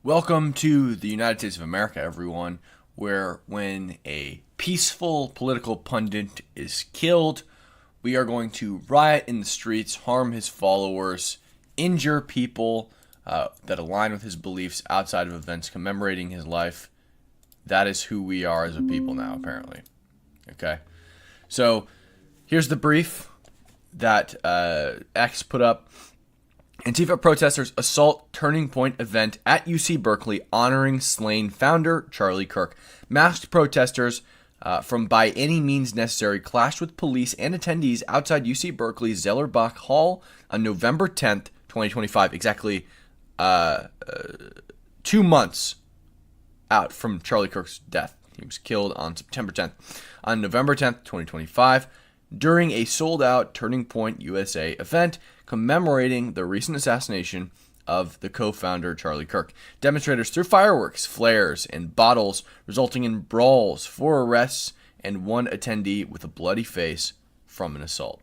Welcome to the United States of America, everyone, where when a peaceful political pundit is killed, we are going to riot in the streets, harm his followers, injure people that align with his beliefs outside of events commemorating his life. That is who we are as a people now, apparently. Okay? So, here's the brief that X put up. Antifa protesters assault Turning Point event at UC Berkeley honoring slain founder Charlie Kirk. Masked protesters from By Any Means Necessary clashed with police and attendees outside UC Berkeley's Zellerbach Hall on November 10th, 2025. Exactly 2 months out from Charlie Kirk's death. He was killed on September 10th. On November 10th, 2025, during a sold-out Turning Point USA event commemorating the recent assassination of the co-founder Charlie Kirk. Demonstrators threw fireworks, flares, and bottles, resulting in brawls, 4 arrests, and 1 attendee with a bloody face from an assault.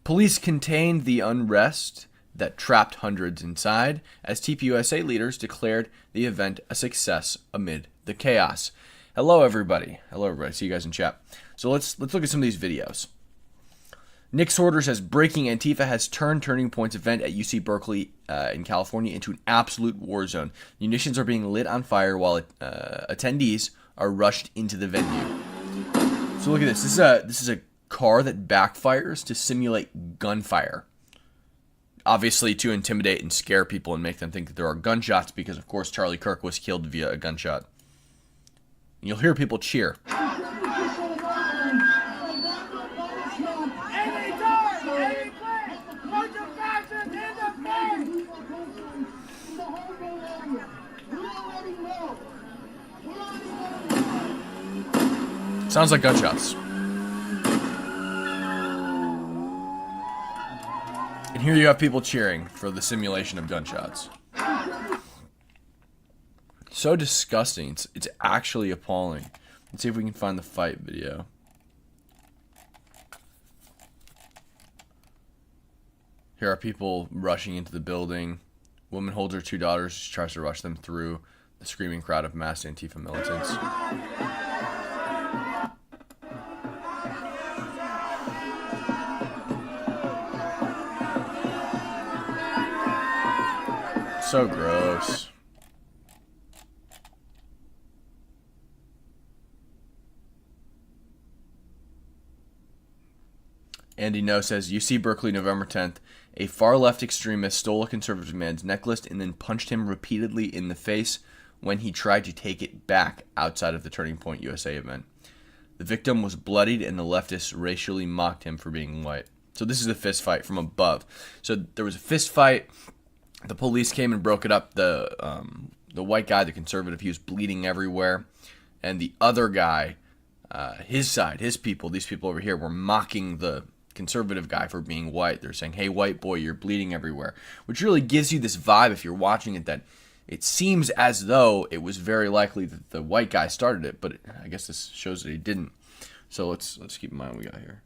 Police contained the unrest that trapped hundreds inside, as TPUSA leaders declared the event a success amid the chaos. Hello, everybody. See you guys in chat. So let's look at some of these videos. Nick Sorter says, breaking: Antifa has turned Turning Point's event at UC Berkeley in California into an absolute war zone. Munitions are being lit on fire while attendees are rushed into the venue. So look at this. This is a car that backfires to simulate gunfire. Obviously to intimidate and scare people and make them think that there are gunshots because, of course, Charlie Kirk was killed via a gunshot. And you'll hear people cheer. Sounds like gunshots. And here you have people cheering for the simulation of gunshots. So disgusting. It's actually appalling. Let's see if we can find the fight video. Here are people rushing into the building. Woman holds her 2 daughters. She tries to rush them through the screaming crowd of masked Antifa militants. So gross. Andy No says, UC Berkeley, November 10th. A far-left extremist stole a conservative man's necklace and then punched him repeatedly in the face when he tried to take it back outside of the Turning Point USA event. The victim was bloodied and the leftists racially mocked him for being white. So this is a fist fight from above. So there was a fist fight. The police came and broke it up. The white guy, the conservative, he was bleeding everywhere. And the other guy, his side, his people, these people over here were mocking the conservative guy for being white. They're saying, hey, white boy, you're bleeding everywhere. Which really gives you this vibe, if you're watching it, that it seems as though it was very likely that the white guy started it. But I guess this shows that he didn't. So let's keep in mind what we got here.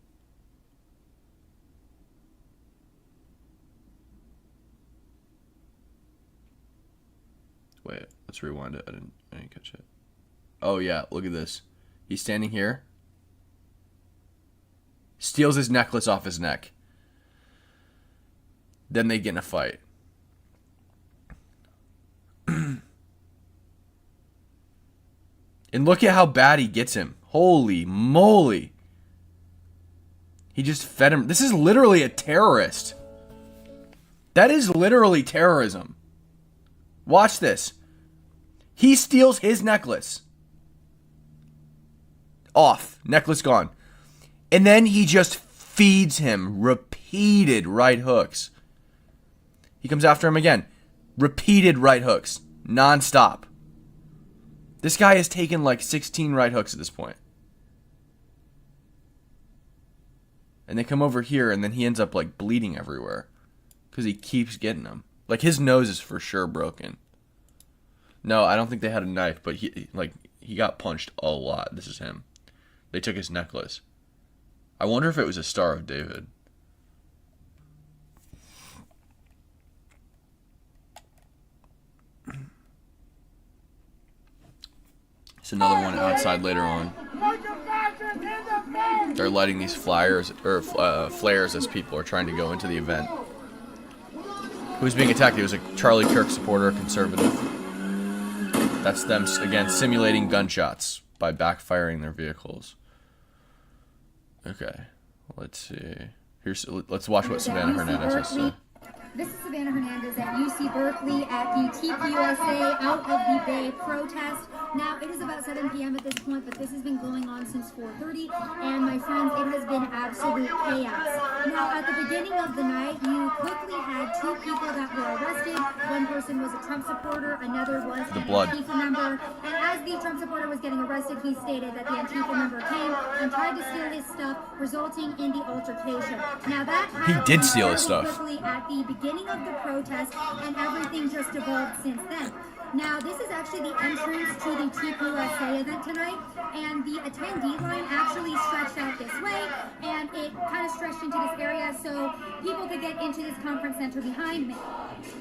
Wait, let's rewind it. I didn't catch it. Oh yeah, look at this. He's standing here. Steals his necklace off his neck. Then they get in a fight. And look at how bad he gets him. Holy moly. He just fed him. This is literally a terrorist. That is literally terrorism. Watch this. He steals his necklace. Off. Necklace gone. And then he just feeds him repeated right hooks. He comes after him again. Repeated right hooks. Non-stop. This guy has taken like 16 right hooks at this point. And they come over here and then he ends up like bleeding everywhere. Because he keeps getting them. Like, his nose is for sure broken. No, I don't think they had a knife, but he got punched a lot. This is him. They took his necklace. I wonder if it was a Star of David. There's another one outside later on. They're lighting these flares as people are trying to go into the event. Who's being attacked? It was a Charlie Kirk supporter, a conservative. That's them, again, simulating gunshots by backfiring their vehicles. Okay, let's see. Let's watch what Savannah Hernandez has to say. This is Savannah Hernandez at UC Berkeley at the TPUSA Out of the Bay protest. Now, it is about 7 p.m. at this point, but this has been going on since 4:30, and my friends, it has been absolute chaos. Now, at the beginning of the night, you quickly had 2 people that were arrested. One person was a Trump supporter, another was an Antifa member, and as the Trump supporter was getting arrested, he stated that the Antifa member came and tried to steal his stuff, resulting in the altercation. Now, that he did steal his stuff quickly at the beginning of the protest, and everything just evolved since then. Now, this is actually the entrance to the TPUSA event tonight, and the attendee line actually stretched out this way, and it kind of stretched into this area so people could get into this conference center behind me.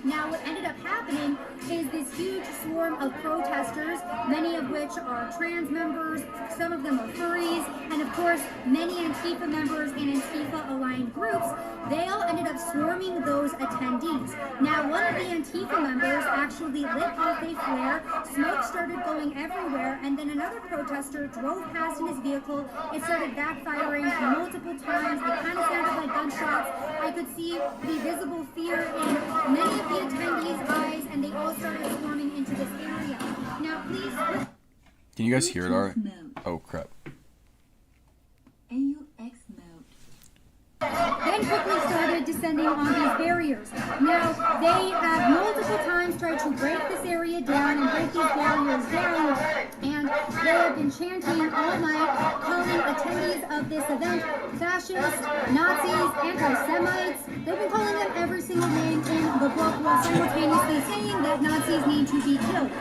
Now, what ended up happening is this huge swarm of protesters, many of which are trans members, some of them are furries, and of course, many Antifa members and Antifa-aligned groups, they all ended up swarming those attendees. Now, one of the Antifa members actually lit off a flare, smoke started going everywhere, and then another protester drove past in his vehicle. It started backfiring multiple times. It kind of sounded like gunshots. I could see the visible fear in many of the attendees' eyes, and they all started swarming into this area. Now, please... Can you guys hear it, all right? Oh, crap. Then quickly started descending on these barriers. Now, they have multiple times tried to break this area down and break these barriers down, and they have been chanting all night, calling attendees of this event fascists, Nazis, anti-Semites. They've been calling them every single name in the book while simultaneously saying that Nazis need to be killed.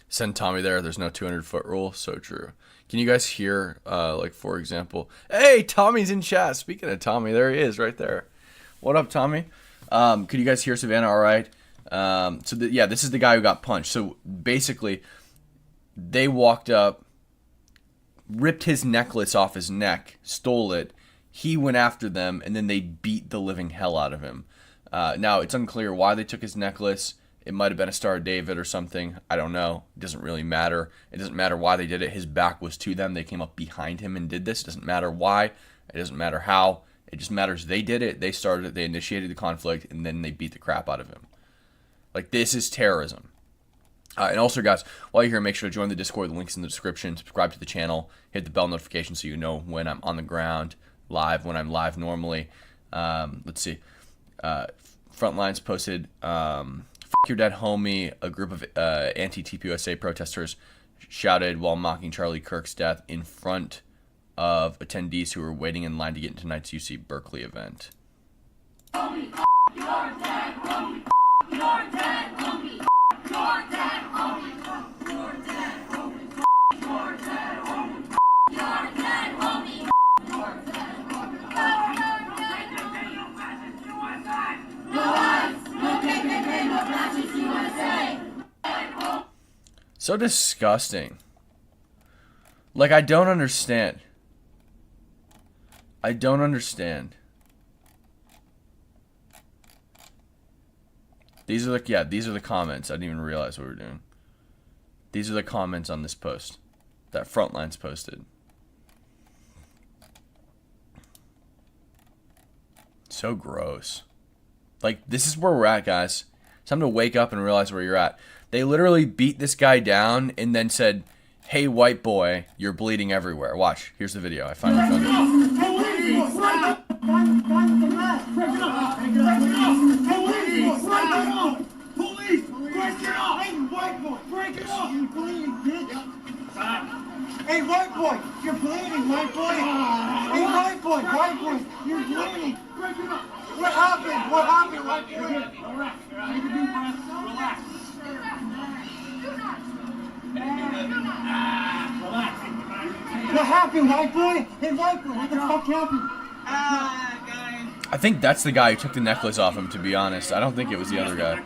Send Tommy there. There's no 200-foot rule. So true. Can you guys hear, like, for example, hey, Tommy's in chat. Speaking of Tommy, there he is right there. What up, Tommy? Could you guys hear Savannah all right? Yeah, this is the guy who got punched. So basically, they walked up, ripped his necklace off his neck, stole it. He went after them, and then they beat the living hell out of him. Now, it's unclear why they took his necklace. It might have been a Star of David or something. I don't know. It doesn't really matter. It doesn't matter why they did it. His back was to them. They came up behind him and did this. It doesn't matter why. It doesn't matter how. It just matters they did it. They started it. They initiated the conflict, and then they beat the crap out of him. Like, this is terrorism. And also, guys, while you're here, make sure to join the Discord. The link's in the description. Subscribe to the channel. Hit the bell notification so you know when I'm on the ground, live, when I'm live normally. Let's see. Frontlines posted... Fuck your dead homie, a group of anti-TPUSA protesters shouted while mocking Charlie Kirk's death in front of attendees who were waiting in line to get into tonight's UC Berkeley event. Homie, you're dead, homie. You're dead, homie. You're dead, homie. You're dead, homie. You're dead, homie. You're dead, homie. You're dead, So disgusting. Like, I don't understand. I don't understand. These are the comments. I didn't even realize what we were doing. These are the comments on this post that Frontline's posted. So gross. Like, this is where we're at, guys. It's time to wake up and realize where you're at. They literally beat this guy down and then said, hey, white boy, you're bleeding everywhere. Watch. Here's the video. I finally found it. Police! Break it up! Hey, white boy! Break it up! You bleeding, bitch! Hey, white boy! You're bleeding, white boy! Hey, white boy! You're bleeding! Break it up! What happened? What happened, white boy? Relax. Take a deep breath. Relax. What happened, white boy? Hey, white boy, what the fuck happened? I think that's the guy who took the necklace off him, to be honest. I don't think it was the other guy.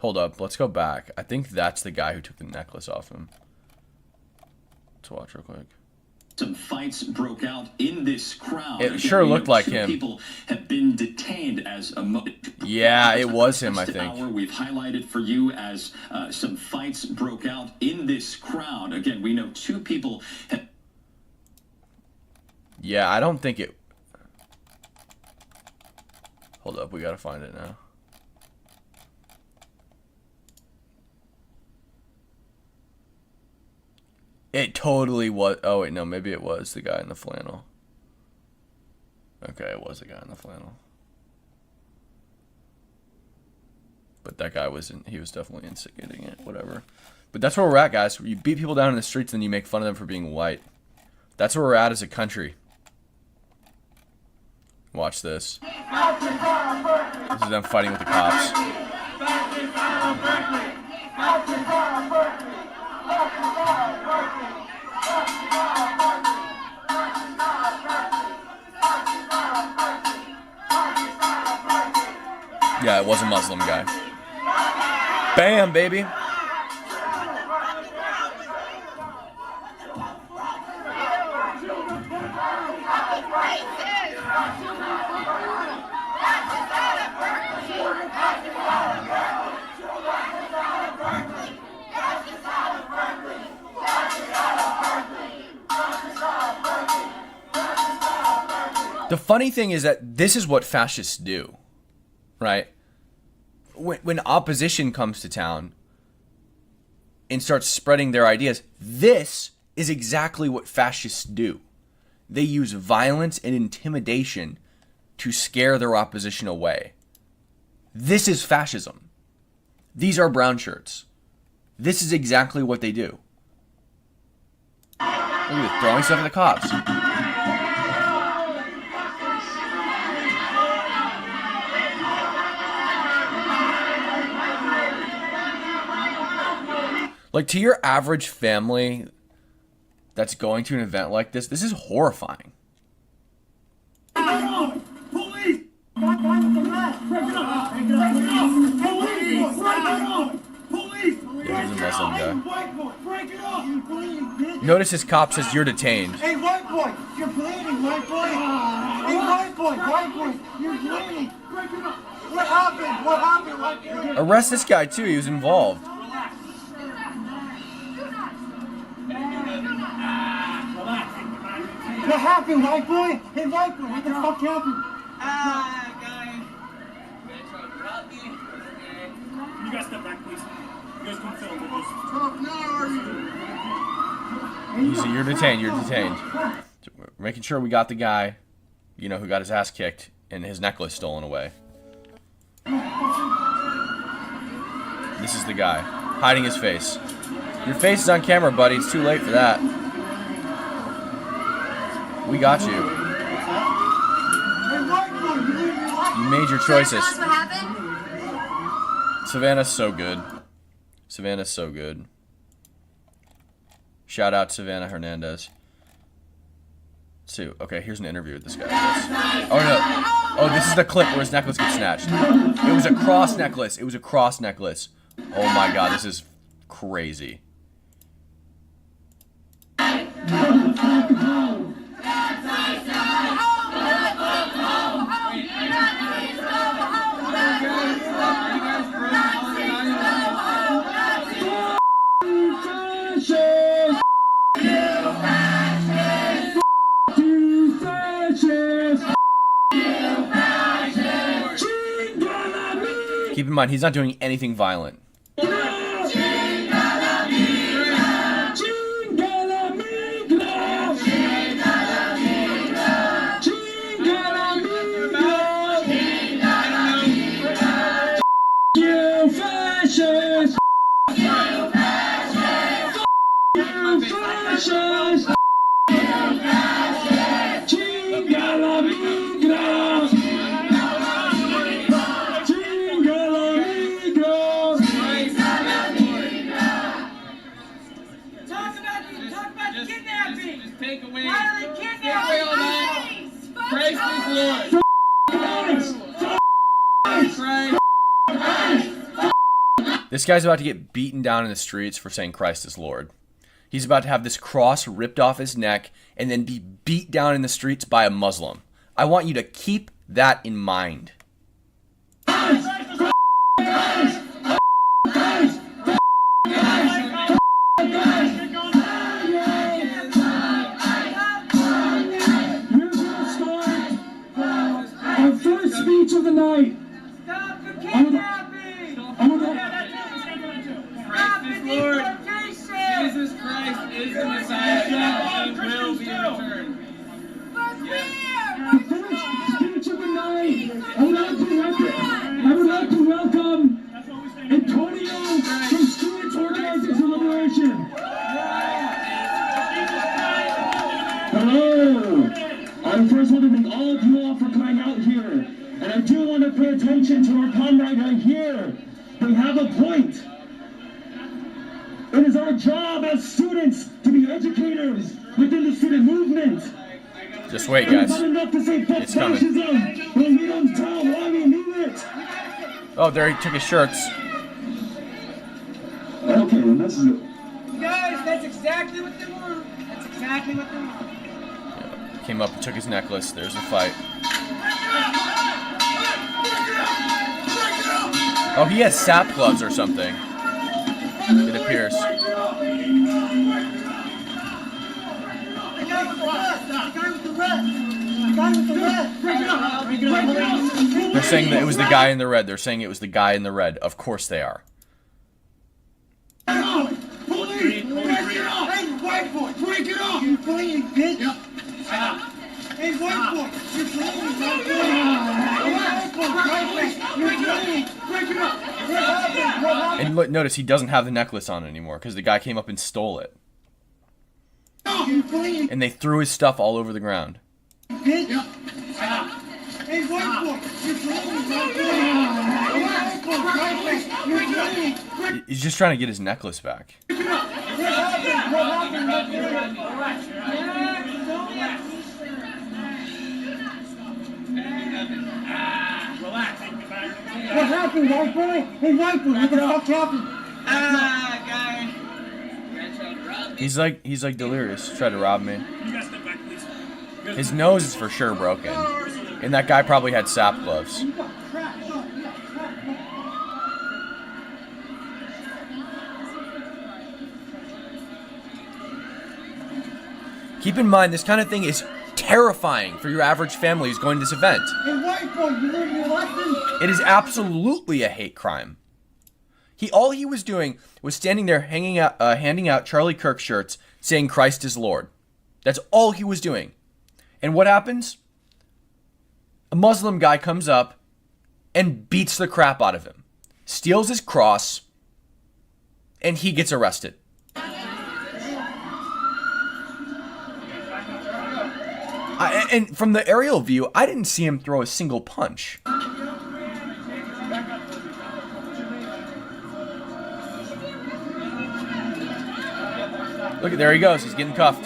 Hold up. Let's go back. I think that's the guy who took the necklace off him. Let's watch real quick. Some fights broke out in this crowd. It sure looked like him. People have been detained as a yeah, it was him, I think. We've highlighted for you as some fights broke out in this crowd. Again, we know 2 people have... Yeah, I don't think it... Hold up, we gotta find it now. It totally was. Oh, wait, no, maybe it was the guy in the flannel. Okay, it was the guy in the flannel. But that guy wasn't, he was definitely instigating it, whatever. But that's where we're at, guys. You beat people down in the streets and then you make fun of them for being white. That's where we're at as a country. Watch this. This is them fighting with the cops. Yeah, it was a Muslim guy. Bam, baby. The funny thing is that this is what fascists do, right? When opposition comes to town and starts spreading their ideas, this is exactly what fascists do. They use violence and intimidation to scare their opposition away. This is fascism. These are brown shirts. This is exactly what they do. Look at it, throwing stuff at the cops. Like, to your average family that's going to an event like this, this is horrifying. Police! Yeah, he's a Muslim guy. Notice his cop says you're detained. Hey, white boy, you're bleeding, white boy. Hey, white boy, you're bleeding. What happened? What happened, white boy? Arrest this guy too. He was involved. What happened, white boy? Hey, white boy, what the fuck happened? You guys step back, please. You guys can film with us. Easy, you're detained. You're detained. So we're making sure we got the guy, you know, who got his ass kicked and his necklace stolen away. This is the guy hiding his face. Your face is on camera, buddy. It's too late for that. We got you. You made your choices. What happened? Savannah's so good. Savannah's so good. Shout out Savannah Hernandez. Sue. Okay, here's an interview with this guy. Oh no. Oh, this is the clip where his necklace gets snatched. It was a cross necklace. It was a cross necklace. Oh my god, this is crazy. Keep in mind, he's not doing anything violent. This guy's about to get beaten down in the streets for saying Christ is Lord. He's about to have this cross ripped off his neck and then be beat down in the streets by a Muslim. I want you to keep that in mind. Speech of the night. Stop the kidnapping! Stop the deportation! Jesus Christ is the Messiah and he will be returned. But where? Speech of the night. I would like to welcome Antonio from Students Organizing for Liberation. Hello. I first want to thank all of you all for coming out here. And I do want to pay attention to our comrade right here. They have a point. It is our job as students to be educators within the student movement. Just wait, guys. It's not enough to say fuck It's coming. fascism when we don't tell why we need it. Oh, there he took his shirts. Okay, well, this is it. Guys, that's exactly what they want. That's exactly what they want. Came up and took his necklace. There's the fight. Oh, he has sap gloves or something. It appears. They're saying that it was the guy in the red. They're saying it was the guy in the red. Of course they are. Police! Break it off! Hey, white boy, break it off! You're bleeding, bitch! Yep. Hey, white boy, you're bleeding, white boy! White boy, you're bleeding! Break it up! What happened? And look, notice he doesn't have the necklace on anymore because the guy came up and stole it. You're bleeding, And they threw his stuff all over the ground. bitch! Yep. Hey, white boy, you're bleeding, white boy! White boy, you're bleeding! He's just trying to get his necklace back. What happened? What happened? What happened, white boy? Hey, white boy, what the fuck happened? He's like delirious. Tried to rob me. You guys step back, please. His nose is for sure broken. And that guy probably had sap gloves. Keep in mind, this kind of thing is terrifying for your average family who's going to this event. Hey, white boy, you learned your lesson? It is absolutely a hate crime. All he was doing was standing there handing out Charlie Kirk shirts saying Christ is Lord. That's all he was doing. And what happens? A Muslim guy comes up and beats the crap out of him, steals his cross, and he gets arrested. And from the aerial view, I didn't see him throw a single punch. Look, there he goes. He's getting cuffed.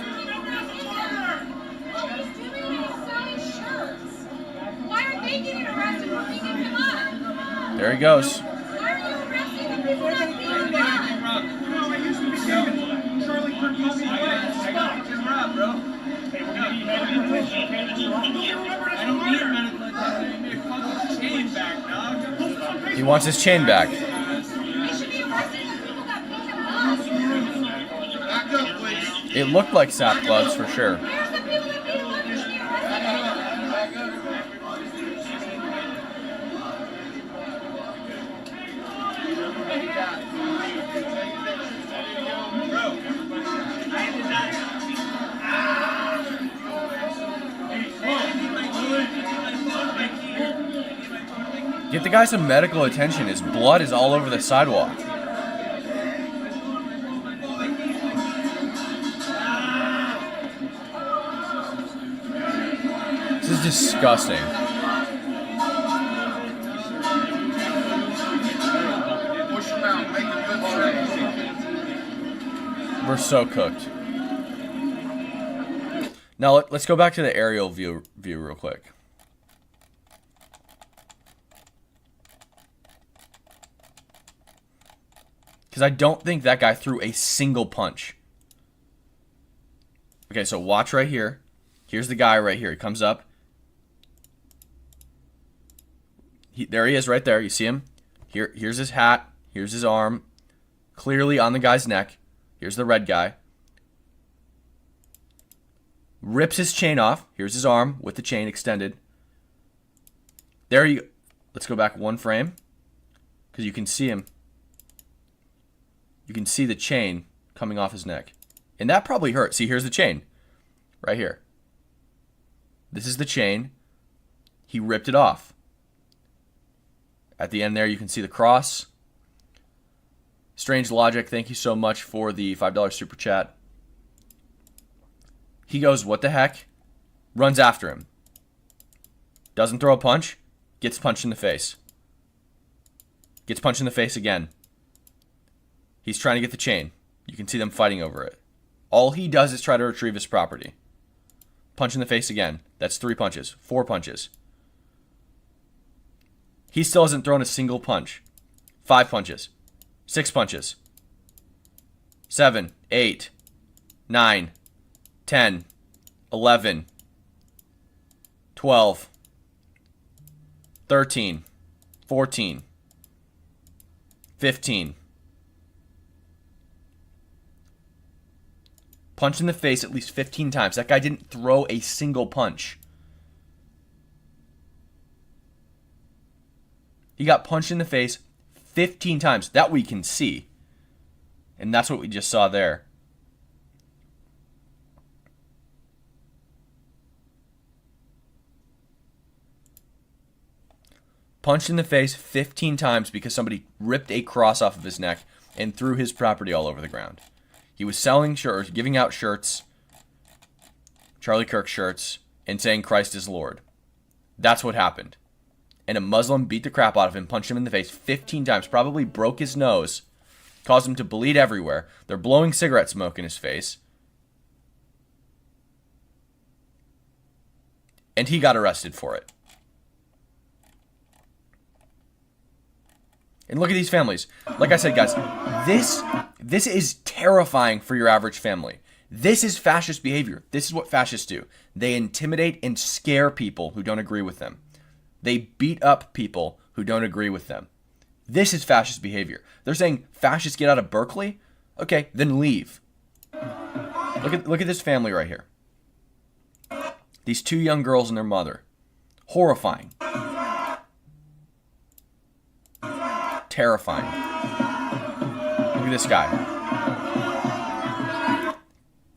Why are they getting arrested for beating him up? There he goes. Why are you arresting the people that beat him up? No, it used to be Charlie Kirk called me stop. Just rob, bro. Hey, we're gonna need medical attention, okay? Mr. Rock? I don't need medical attention. I need a fucking chain back, dog. He wants his chain back. They should be arresting the people that beat him up. Back up, please. It looked like sap gloves for sure. Where's the people that beat him up? They should be arrested. Get the guy some medical attention. His blood is all over the sidewalk. This is disgusting. Push him out. Make a good trade. We're so cooked. Now let's go back to the aerial view real quick. Because I don't think that guy threw a single punch. Okay, so watch right here. Here's the guy right here. He comes up. There he is right there. You see him? Here's his hat. Here's his arm. Clearly on the guy's neck. Here's the red guy. Rips his chain off. Here's his arm with the chain extended. There you go. Let's go back one frame. Because you can see him. You can see the chain coming off his neck. And that probably hurt. See, here's the chain. Right here. This is the chain. He ripped it off. At the end there, you can see the cross. Strange Logic, thank you so much for the $5 super chat. He goes, what the heck? Runs after him. Doesn't throw a punch. Gets punched in the face. Gets punched in the face again. He's trying to get the chain. You can see them fighting over it. All he does is try to retrieve his property. Punch in the face again. That's 3 punches. 4 punches. He still hasn't thrown a single punch. 5 punches. 6 punches. 7, 8, 9, 10, 11, 12, 13, 14, 15. Punched in the face at least 15 times. That guy didn't throw a single punch. He got punched in the face 15 times. That we can see. And that's what we just saw there. Punched in the face 15 times because somebody ripped a cross off of his neck and threw his property all over the ground. He was selling shirts, giving out shirts, Charlie Kirk shirts, and saying Christ is Lord. That's what happened. And a Muslim beat the crap out of him, punched him in the face 15 times, probably broke his nose, caused him to bleed everywhere. They're blowing cigarette smoke in his face. And he got arrested for it. And look at these families. Like I said, guys, this is terrifying for your average family. This is fascist behavior. This is what fascists do. They intimidate and scare people who don't agree with them. They beat up people who don't agree with them. This is fascist behavior. They're saying fascists get out of Berkeley? Okay, then leave. Look at this family right here. These 2 young girls and their mother. Horrifying. Terrifying. Look at this guy.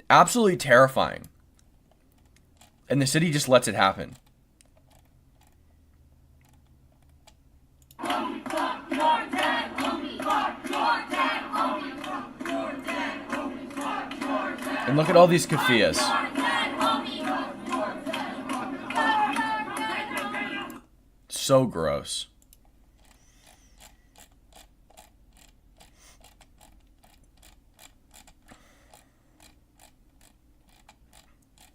Absolutely terrifying. And the city just lets it happen. And look at all these keffiyehs. So gross.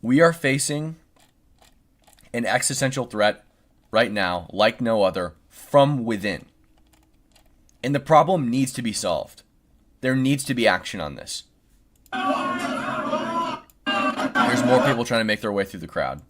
We are facing an existential threat right now, like no other, from within. And the problem needs to be solved. There needs to be action on this. There's more people trying to make their way through the crowd.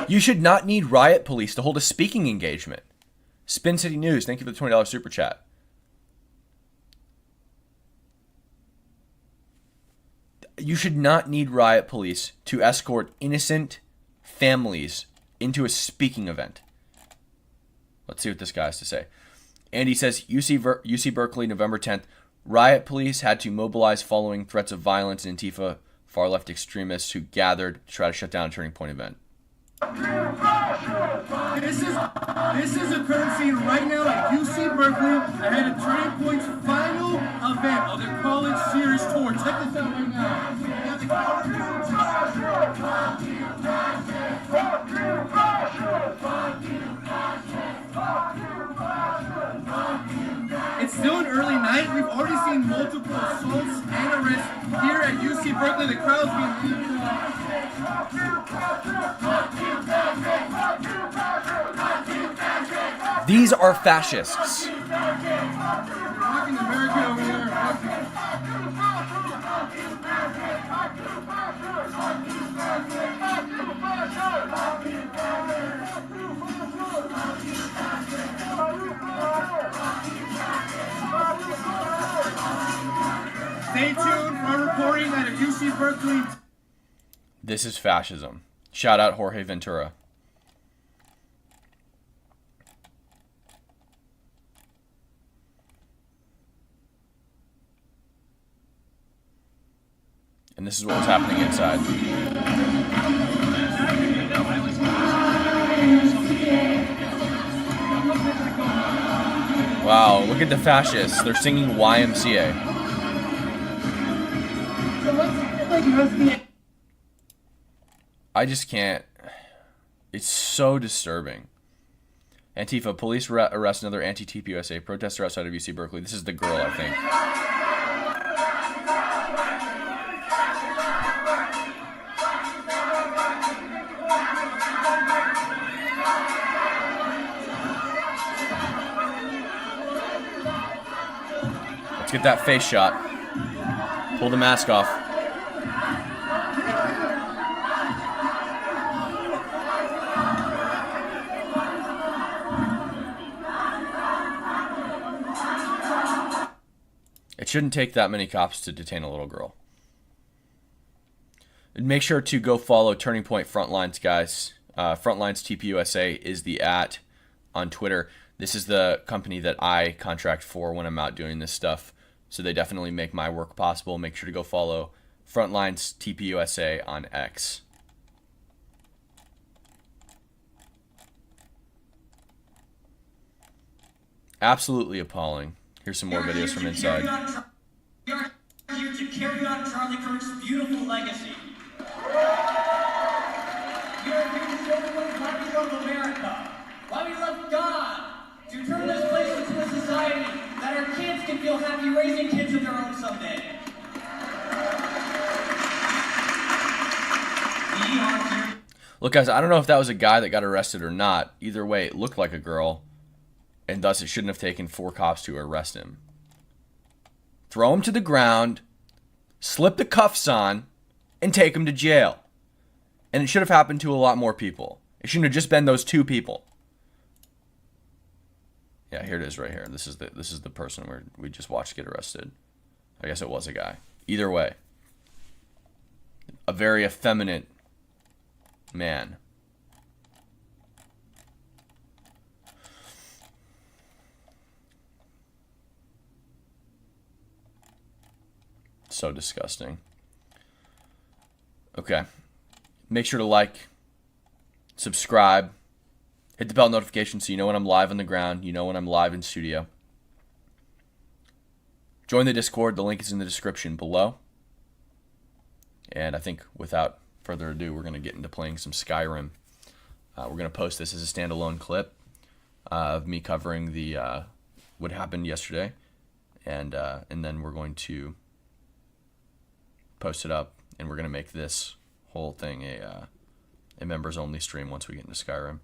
You should not need riot police to hold a speaking engagement. Spin City News, thank you for the $20 super chat. You should not need riot police to escort innocent families into a speaking event. Let's see what this guy has to say. And he says, UC Berkeley, November 10th, riot police had to mobilize following threats of violence and Antifa far-left extremists who gathered to try to shut down a Turning Point event. This is a current scene right now at UC Berkeley ahead of Turning Point's final event of their college series tour. Check this out right now. seen multiple assaults and arrests here at UC Berkeley. The crowd's being heated up. These are fascists. Rocking America over there. Stay tuned for reporting out of UC Berkeley. This is fascism. Shout out Jorge Ventura. And this is what was happening inside. Wow, look at the fascists. They're singing YMCA. I just can't. It's so disturbing. Antifa, police arrest another anti-TPUSA protester outside of UC Berkeley. This is the girl, I think. Let's get that face shot. Pull the mask off. It shouldn't take that many cops to detain a little girl. And make sure to go follow Turning Point Frontlines, guys. Frontlines TPUSA is the @ on Twitter. This is the company that I contract for when I'm out doing this stuff. So they definitely make my work possible. Make sure to go follow Frontlines TPUSA on X. Absolutely appalling. Here's some more videos from inside. We are here to carry on Charlie Kirk's beautiful legacy. We are here to show everyone why we love America, why we love God, to turn this place into a society that our kids can feel happy raising kids of their own someday. We are here. Look, guys, I don't know if that was a guy that got arrested or not. Either way, it looked like a girl, and thus it shouldn't have taken 4 cops to arrest him. Throw him to the ground, slip the cuffs on, and take him to jail. And it should have happened to a lot more people. It shouldn't have just been those 2 people. Yeah, here it is right here. This is the person we just watched get arrested. I guess it was a guy. Either way, a very effeminate man. So disgusting. Okay. Make sure to like, subscribe, hit the bell notification so you know when I'm live on the ground, you know when I'm live in studio. Join the Discord. The link is in the description below. And I think without further ado, we're going to get into playing some Skyrim. We're going to post this as a standalone clip of me covering the what happened yesterday. And then we're going to post it up, and we're going to make this whole thing a members only stream once we get into Skyrim.